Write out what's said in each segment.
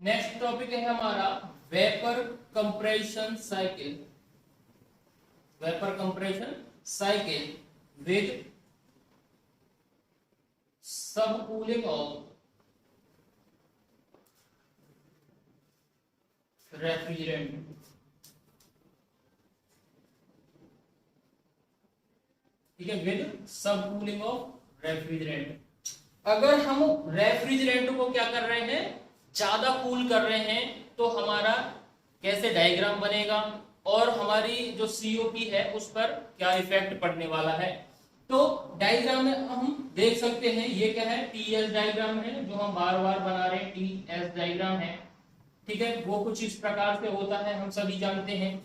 Next topic है हमारा vapour compression cycle. Vapour compression cycle with सब कूलिंग ऑफ रेफ्रिजरेंट। ठीक है, विद सब कूलिंग ऑफ रेफ्रिजरेंट। अगर हम रेफ्रिजरेंट को क्या कर रहे हैं, ज्यादा कूल कर रहे हैं, तो हमारा कैसे डायग्राम बनेगा और हमारी जो सीओपी है उस पर क्या इफेक्ट पड़ने वाला है। तो डायग्राम में हम देख सकते हैं, ये क्या है, टीएस डायग्राम है जो हम बार बार बना रहे हैं, टीएस डायग्राम है। ठीक है, वो कुछ इस प्रकार से होता है, हम सभी जानते हैं।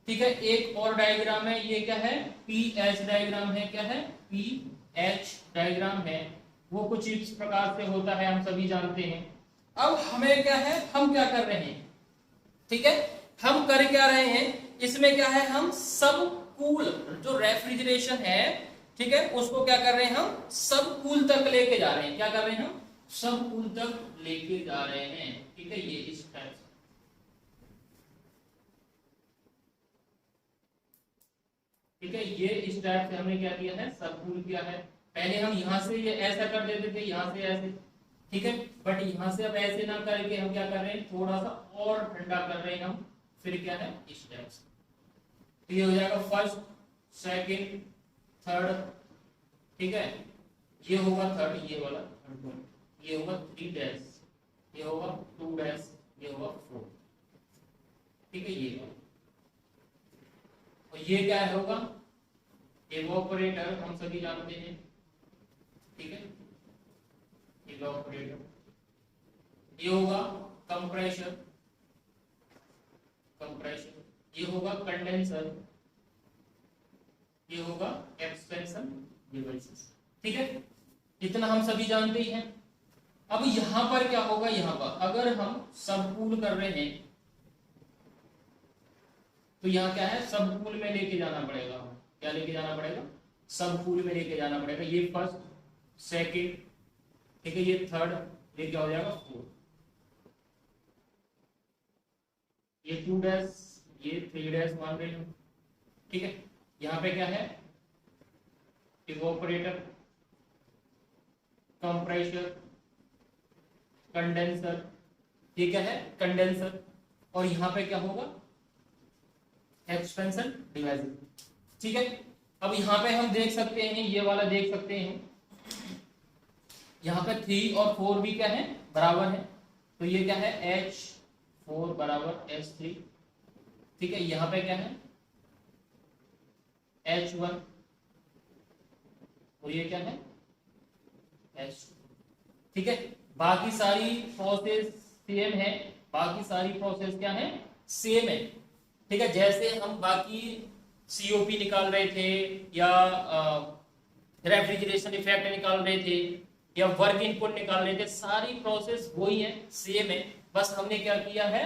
ठीक है, एक और डायग्राम है, ये क्या है, पीएच डायग्राम है। क्या है, पीएच डायग्राम है, वो कुछ इस प्रकार से होता है, हम सभी जानते हैं। अब हमें क्या है, हम क्या कर रहे हैं, ठीक है, हम कर क्या रहे हैं, इसमें क्या है, हम सब कूल जो रेफ्रिजरेशन है, ठीक है, उसको क्या कर रहे हैं, हम सब कूल तक लेके जा रहे हैं। क्या कर रहे हैं, हम सब कूल तक लेके जा रहे हैं। ठीक है, ये इस टाइप से। ठीक है, ये इस टाइप से हमने क्या किया है, सब कूल किया है। पहले हम यहां से ये ऐसा कर देते थे, यहां से ऐसे। ठीक है, बट यहां से अब ऐसे ना करके हम क्या कर रहे हैं, थोड़ा सा और ठंडा कर रहे हैं हम। फिर क्या है, इस टाइप से। तो ये हो जाएगा फर्स्ट, सेकंड, थर्ड। ठीक है, ये होगा थर्ड, ये वाला थर्ड पॉइंट, ये होगा 3 डैश, ये होगा 2 डैश, ये होगा 4। ठीक है, ये होगा। और ये क्या होगा, इवेपोरेटर, हम सभी जानते हैं। ठीक है, इवेपोरेटर। ये होगा कंप्रेशर, कंप्रेशर। ये होगा कंडेंसर, ये होगा एक्सपेंशन डिवाइसेस। ठीक है, इतना हम सभी जानते ही हैं। अब यहां पर क्या होगा, यहां पर अगर हम सबकूल कर रहे हैं तो यहाँ क्या है, सबकूल में लेके जाना पड़ेगा। क्या लेके जाना पड़ेगा, सबकूल में लेके जाना पड़ेगा। ये फर्स्ट, सेकंड, ठीक है, ये थर्ड, ये क्या हो जाएगा 4, ये 2 डैश, ये 3 डैश मान रहे हो। ठीक है, यहाँ पे क्या है, इवेपोरेटर, कंप्रेसर, कंडेंसर। ये क्या है, कंडेंसर। और यहाँ पे क्या होगा, एक्सपेंशन डिवाइस। ठीक है, अब यहाँ पे हम देख सकते हैं, ये वाला देख सकते हैं, यहाँ पे 3 और 4 भी क्या है, बराबर है। तो ये क्या है, H4 बराबर H3। ठीक है, यहाँ पे क्या है, H1, और ये क्या है, H2। ठीक है, बाकी सारी प्रोसेस सेम है, बाकी सारी प्रोसेस क्या है, सेम है। ठीक है, जैसे हम बाकी सीओपी निकाल रहे थे या रेफ्रिजरेशन इफेक्ट निकाल रहे थे या वर्क इनपुट निकाल रहे थे, सारी प्रोसेस वही है, सेम है। बस हमने क्या किया है,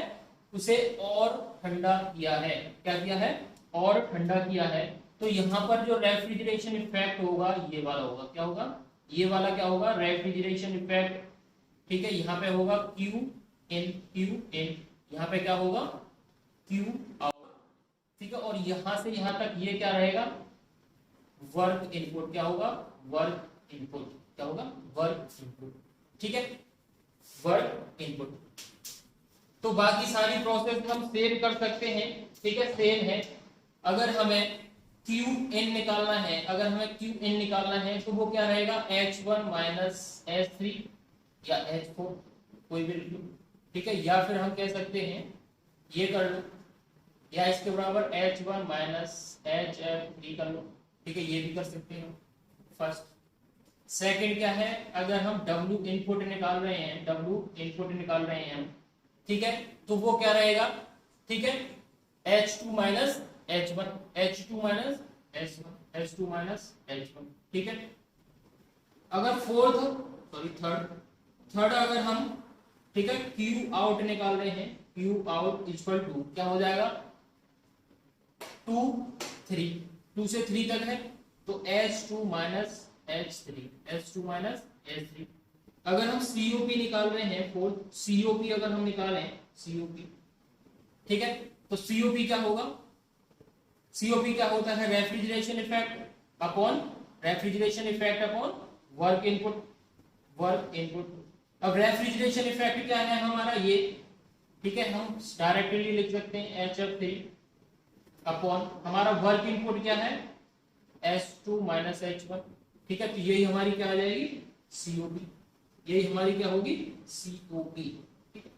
उसे और ठंडा किया है। क्या किया है, और ठंडा किया है। तो यहाँ पर जो रेफ्रिजरेशन इफेक्ट होगा, ये वाला होगा। क्या होगा, ये वाला क्या होगा, रेफ्रिजरेशन इफेक्ट। ठीक है, यहाँ पे होगा क्यू इन, यहाँ पे क्या होगा, क्यू आउट। ठीक है, और यहां से यहां तक ये क्या रहेगा, वर्क इनपुट। क्या होगा, वर्क इनपुट। क्या होगा, वर्क इनपुट। ठीक है, वर्क इनपुट। तो बाकी सारी प्रोसेस हम सेम कर सकते हैं। ठीक है, सेम है। अगर हमें क्यू इन निकालना है, अगर हमें क्यू इन निकालना है तो वो क्या रहेगा, H1 माइनस H3 या H4, कोई भी लिख लो। ठीक है, या फिर हम कह सकते हैं, ये कर लो, या इसके बराबर H1 माइनस HF3 कर लो। ठीक है, ये भी कर सकते हैं फर्स्ट। सेकंड क्या है, अगर हम W इनपुट निकाल रहे हैं, W इनपुट निकाल रहे हैं हम, ठीक है, तो वो क्या रहेगा, ठीक है, H2 minus H1, H2 minus H1, H2 minus H1। ठीक है, अगर थर्ड अगर हम, ठीक है, Q आउट निकाल रहे हैं, Q आउट इक्वल टू क्या हो जाएगा, 2 3, 2 से 3 तक है, तो H2 minus H3, H2 minus H3। अगर हम COP निकाल रहे हैं, फोर्थ COP अगर हम निकालें, COP, ठीक है, तो COP क्या होगा? COP क्या होता है? Refrigeration effect upon work input. अब रेफ्रिजरेशन इफेक्ट क्या है हमारा ये, ठीक है, हम डायरेक्टली लिख सकते हैं HF3 अपॉन हमारा वर्क इनपुट क्या है S2 माइनस H1, ठीक है, तो यही हमारी क्या आ जाएगी? COP, यही हमारी क्या होगी? COP, ठीक है।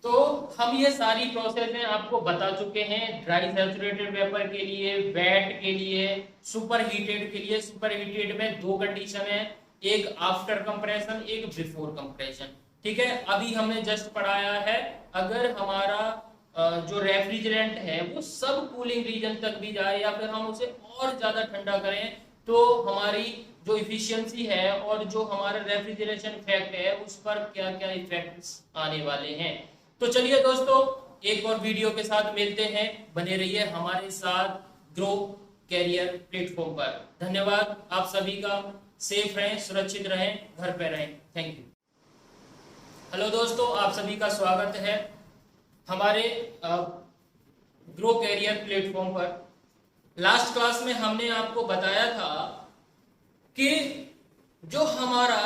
तो हम ये सारी प्रोसेस आपको बता चुके हैं, ड्राई सैचुरेटेड वेपर के लिए, वेट के लिए, सुपर हीटेड के लिए। सुपर हीटेड में दो कंडीशन है, एक आफ्टर कंप्रेशन, एक बिफोर कंप्रेशन, ठीक है। अभी हमने जस्ट पढ़ाया है, अगर हमारा जो रेफ्रिजरेंट है वो सब कूलिंग रीजन तक भी जाए या फिर हम उसे और ज्यादा ठंडा करें, तो हमारी जो इफिशियंसी है और जो हमारा रेफ्रिजरेशन इफेक्ट है उस पर क्या क्या इफेक्ट्स आने वाले हैं। तो चलिए दोस्तों, एक और वीडियो के साथ मिलते हैं, बने रहिए हमारे साथ ग्रो कैरियर प्लेटफॉर्म पर। धन्यवाद आप सभी का, सेफ रहें, सुरक्षित रहें, घर पे रहें, थैंक यू। हेलो दोस्तों, आप सभी का स्वागत है हमारे ग्रो कैरियर प्लेटफॉर्म पर। लास्ट क्लास में हमने आपको बताया था कि जो हमारा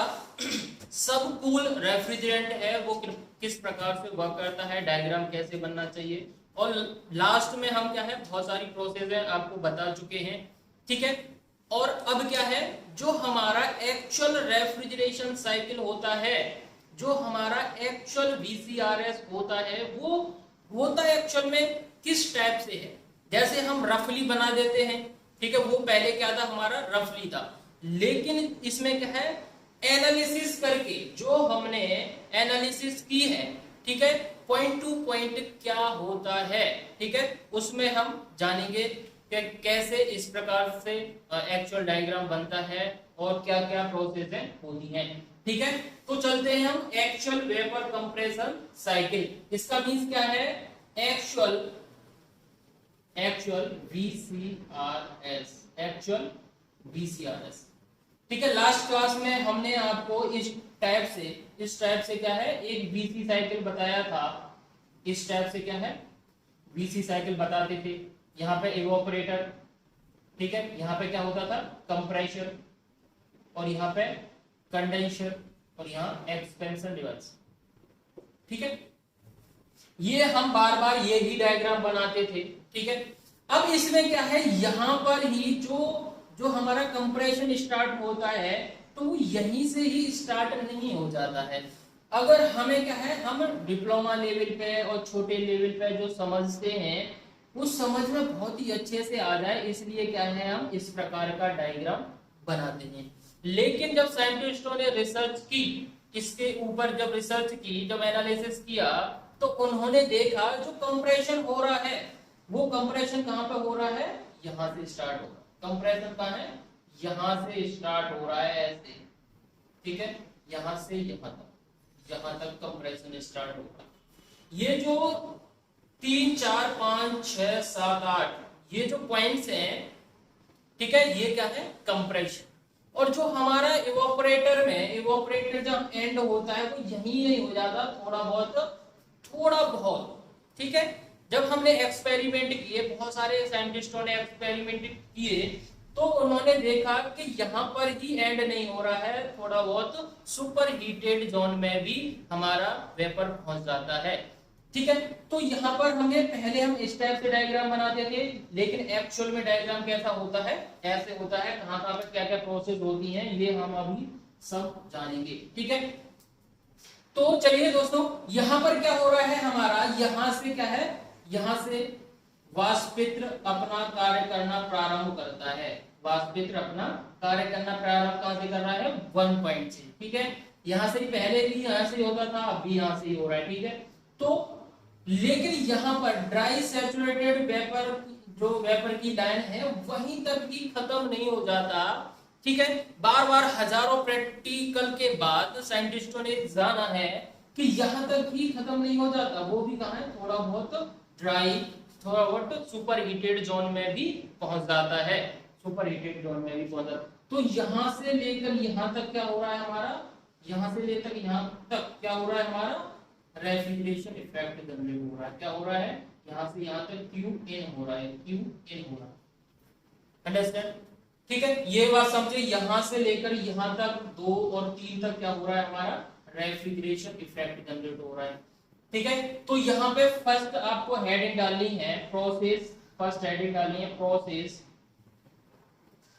सब कूल रेफ्रिजरेंट है वो किस प्रकार से वर्क करता है, डायग्राम कैसे बनना चाहिए, और लास्ट में हम क्या है बहुत सारी प्रोसेस है आपको बता चुके हैं, ठीक है। और अब क्या है, जो हमारा एक्चुअल रेफ्रिजरेशन साइकिल होता है, जो हमारा एक्चुअल VCRS होता है, वो होता एक्चुअल में किस टाइप से है। जैसे हम रफली बना देते हैं, ठीक है, वो पहले क्या था हमारा रफली था, लेकिन इसमें क्या है एनालिसिस करके जो हमने एनालिसिस की है, ठीक है, पॉइंट टू पॉइंट क्या होता है, ठीक है, उसमें हम जानेंगे कि कैसे इस प्रकार से एक्चुअल डायग्राम बनता है और क्या क्या प्रोसेस होती हैं, ठीक है। तो चलते हैं हम एक्चुअल वेपर कंप्रेशन साइकिल। इसका मींस क्या है? एक्चुअल VCRS, ठीक है। लास्ट क्लास में हमने आपको इस टाइप से क्या है एक VC साइकिल बताया था। इस टाइप से क्या है VC साइकिल बताते थे। यहाँ पे इवोपरेटर, ठीक है, यहाँ पे क्या होता था कंप्रेशर, और यहाँ पे कंडेंसर, और यहाँ एक्सपेंशन डिवाइस, ठीक है। ये हम बार बार ये ही डायग्राम बनाते थे, ठीक है। अब इसमें क्या है, यहाँ पर ही जो हमारा कंप्रेशन स्टार्ट होता है तो वो यहीं से ही स्टार्ट नहीं हो जाता है। अगर हमें क्या है, हम डिप्लोमा लेवल पे और छोटे लेवल पे जो समझते हैं उस समझ में बहुत ही अच्छे से आ जाए, इसलिए क्या है हम इस प्रकार का डायग्राम बनाते हैं। लेकिन जब साइंटिस्टों ने रिसर्च की, इसके ऊपर जब रिसर्च की, जब एनालिसिस किया, तो उन्होंने देखा जो कंप्रेशन हो रहा है वो कंप्रेशन कहाँ पे हो रहा है, यहाँ से स्टार्ट हो रहा है। कंप्रेशन कहाँ है, यहाँ से स्टार्ट हो रहा है ऐसे, ठीक है, यहाँ से यहाँ तक कंप्रेशन स्टार्ट हो रहा है। ये जो 3 4 5 6 7 8 ये जो पॉइंट्स हैं, ठीक है, ये क्या है कंप्रेशन। और जो हमारा इवोपरेटर जब एंड होता है वो यही नहीं हो जाता, थोड़ा बहुत, ठीक है। जब हमने एक्सपेरिमेंट किए, बहुत सारे साइंटिस्टों ने एक्सपेरिमेंट किए, तो उन्होंने देखा कि यहाँ पर ही एंड नहीं हो रहा है, थोड़ा बहुत सुपर हीटेड जोन में भी हमारा वेपर पहुंच जाता है, ठीक है। तो यहाँ पर पहले हम इस टाइप से डायग्राम बनाते थे, लेकिन एक्चुअल में डायग्राम कैसा होता है, ऐसे होता है। कहाँ पर क्या क्या प्रोसेस होती हैं ये हम अभी सब जानेंगे, ठीक है। तो चलिए दोस्तों, यहाँ पर क्या हो रहा है हमारा, यहाँ से क्या है, यहाँ से वाष्पित्र अपना कार्य करना प्रारंभ करता है। वाष्पित्र अपना कार्य करना प्रारंभ कहाँ से कर रहा है, 1 पॉइंट से, ठीक है। यहाँ से पहले भी यहाँ से होता था, अब भी यहाँ से ही हो रहा है, ठीक है। तो लेकिन यहाँ पर ड्राई सैचुरेटेड वेपर, जो वेपर की लाइन है वहीं तक भी खत्म नहीं हो जाता, ठीक है। बार बार हजारों प्रैक्टिकल के बाद साइंटिस्टों ने जाना है कि यहाँ तक भी खत्म नहीं हो जाता, वो भी कहाँ है, थोड़ा बहुत ड्राई, थोड़ा बहुत सुपर हीटेड जोन में भी पहुंच जाता है, सुपर हीटेड जोन में भी पहुंच जाता है। तो यहां से लेकर यहां तक क्या हो रहा है हमारा, यहां से लेकर यहां तक क्या हो रहा है हमारा रेफ्रिजरेशन इफेक्ट जनरेट हो रहा है। क्या हो रहा है, यहां से यहां तक QN हो रहा है, QN हो रहा है। अंडरस्टैंड, ठीक है, ये बात समझे। यहां से लेकर यहां तक 2 और 3 तक क्या हो रहा है हमारा रेफ्रिजरेशन इफेक्ट जनरेट हो रहा है। ठीक है, तो यहाँ पे फर्स्ट आपको हेडिंग डालनी है प्रोसेस, फर्स्ट हेडिंग डालनी है प्रोसेस।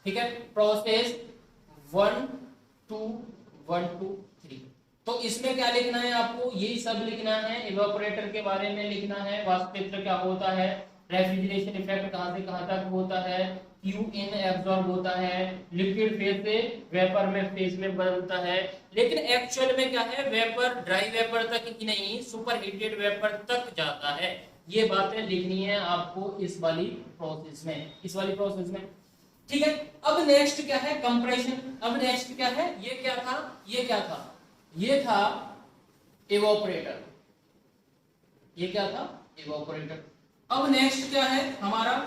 ठीक है, प्रोसेस 1 2 1 2 3। तो इसमें क्या लिखना है आपको, यही सब लिखना है, इवेपोरेटर के बारे में लिखना है, वाष्पत्र क्या होता है, रेफ्रिजरेशन इफेक्ट कहां से कहां तक होता है, QN एब्जॉर्ब होता है, लिक्विड फेज से वेपर में फेज में बदलता है। लेकिन एक्चुअल में क्या है, वेपर ड्राई वेपर तक ही नहीं सुपर हीटेड वेपर तक जाता है। ये बातें लिखनी है आपको इस वाली प्रोसेस में, इस वाली प्रोसेस में। ठीक है, अब नेक्स्ट क्या है कंप्रेशन। अब नेक्स्ट क्या है, ये क्या था, ये क्या था, ये था इवेपोरेटर, ये क्या था इवेपोरेटर। अब नेक्स्ट क्या है हमारा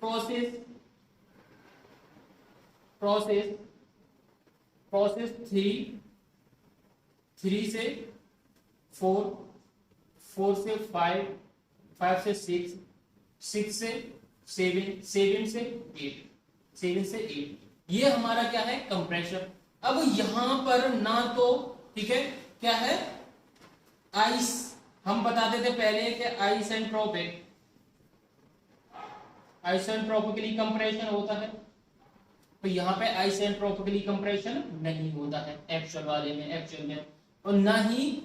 प्रोसेस, प्रोसेस प्रोसेस 3 से 4, 4 से 5, 5 से 6, 6 से 7, 7 से 8, 7 से 8, ये हमारा क्या है कंप्रेशन। अब यहां पर ना तो ठीक है क्या है आइस, हम बताते थे पहले कि आइसेंट्रोपिक, आइसेंट्रोपिकली कंप्रेशन होता है, तो यहाँ पे आइसेंट्रोपिकली कंप्रेशन नहीं होता है एक्चुअल वाले में, एक्चुअल में, और ना ही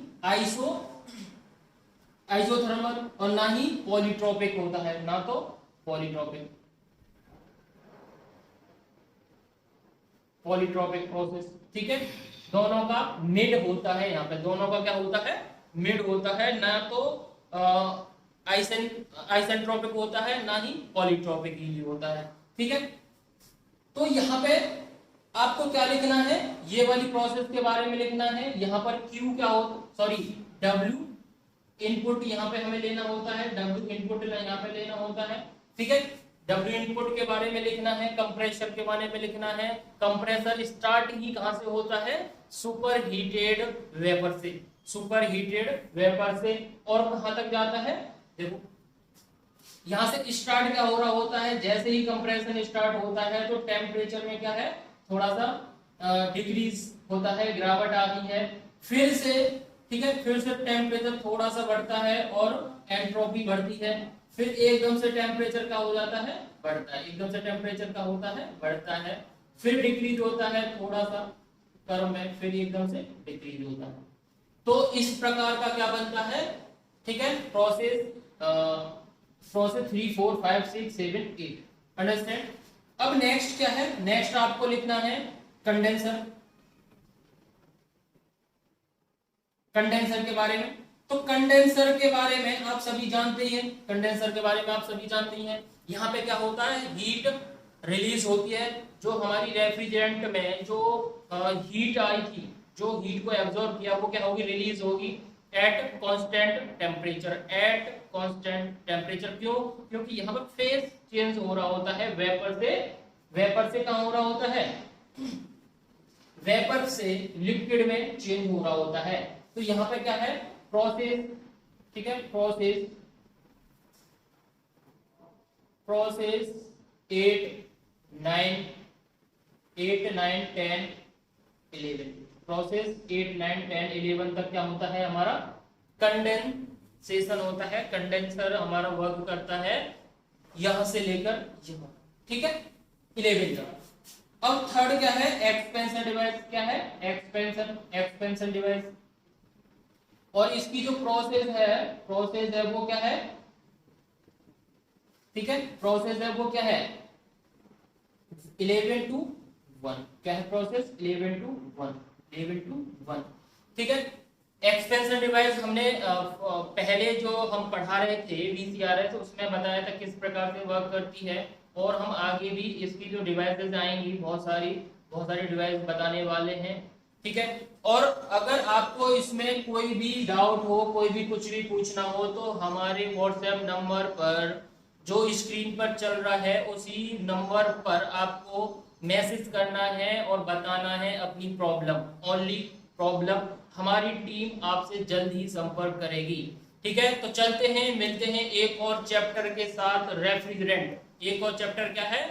आइसोथर्मल और ना ही पॉलीट्रोपिक होता है, ना तो पॉलीट्रोपिक, पॉलीट्रोपिक प्रोसेस। ठीक है, दोनों का मिड होता है, यहाँ पे दोनों का क्या होता है मिड होता है, ना तो आइसेंट्रोपिक होता है ना ही पॉलीट्रोपिक ही होता है। ठीक है, तो यहाँ पे आपको क्या लिखना है, ये वाली प्रोसेस के बारे में लिखना है। यहाँ पर Q क्या हो, सॉरी W इनपुट यहाँ पे हमें लेना होता है, W इनपुट यहाँ पे लेना होता है। ठीक है, W इनपुट के बारे में लिखना है, कंप्रेसर के बारे में लिखना है। कंप्रेसर स्टार्ट ही कहां से होता है, सुपर हीटेड वेपर से, सुपर हीटेड वेपर से, और कहां तक जाता है, देखो यहां से स्टार्ट क्या हो रहा होता है, जैसे ही कंप्रेशन स्टार्ट होता है तो टेम्परेचर में क्या है थोड़ा सा डिक्रीज होता है, गिरावट आती है, फिर से ठीक है, फिर से टेम्परेचर थोड़ा सा बढ़ता है और एंट्रोपी बढ़ती है, फिर एकदम से टेम्परेचर का हो जाता है बढ़ता है, एकदम से टेम्परेचर का होता है बढ़ता है, फिर डिक्रीज होता है थोड़ा सा कर्व में, फिर एकदम से डिक्रीज होता है। तो इस प्रकार का क्या बनता है, ठीक है, प्रोसेस प्रोसेस 3 4 5 6 7 8। अंडरस्टैंड। अब नेक्स्ट क्या है, नेक्स्ट आपको लिखना है कंडेंसर, कंडेंसर के बारे में। तो कंडेंसर के बारे में आप सभी जानते हैं, कंडेंसर के बारे में आप सभी जानते हैं। यहाँ पे क्या होता है, हीट रिलीज होती है, जो हमारी रेफ्रिजरेंट में जो हीट आई थी, जो हीट को एब्जॉर्ब किया वो क्या होगी, रिलीज होगी at constant temperature, at constant temperature. क्यों, क्योंकि यहाँ पर फेज चेंज हो रहा होता है, वेपर से कहाँ हो रहा होता है, वेपर से लिक्विड में चेंज हो रहा होता है। तो यहाँ पे क्या है प्रोसेस, ठीक है, प्रोसेस 8 9 10 11, प्रोसेस 8 9 10 11 तक क्या होता है हमारा कंडेंसेशन होता है, कंडेंसर हमारा वर्क करता है यहां से लेकर यहां, ठीक है 11 तक। अब थर्ड क्या है, एक्सपेंशन डिवाइस। क्या है, एक्सपेंशन डिवाइस। और इसकी जो प्रोसेस है वो क्या है, ठीक है, प्रोसेस है वो क्या है 11 to 1। क्या है प्रोसेस 11 to 1, ठीक है। एक्सपेंशन डिवाइस हमने पहले जो हम पढ़ा रहे थे VCRS, उसमें बताया था किस प्रकार से वर्क करती है, और हम आगे भी इसकी जो डिवाइसेस आएंगी बहुत सारी डिवाइस बताने वाले हैं, ठीक है। और अगर आपको इसमें कोई भी डाउट हो, कोई भी कुछ भी पूछना हो, तो हमारे व्हाट्सएप नंबर पर जो स्क्रीन पर चल रहा है उसी नंबर पर आपको मैसेज करना है और बताना है अपनी प्रॉब्लम, ओनली प्रॉब्लम। हमारी टीम आपसे जल्द ही संपर्क करेगी। ठीक है, तो चलते हैं, मिलते हैं एक और चैप्टर के साथ, रेफ्रिजरेंट। एक और चैप्टर क्या है?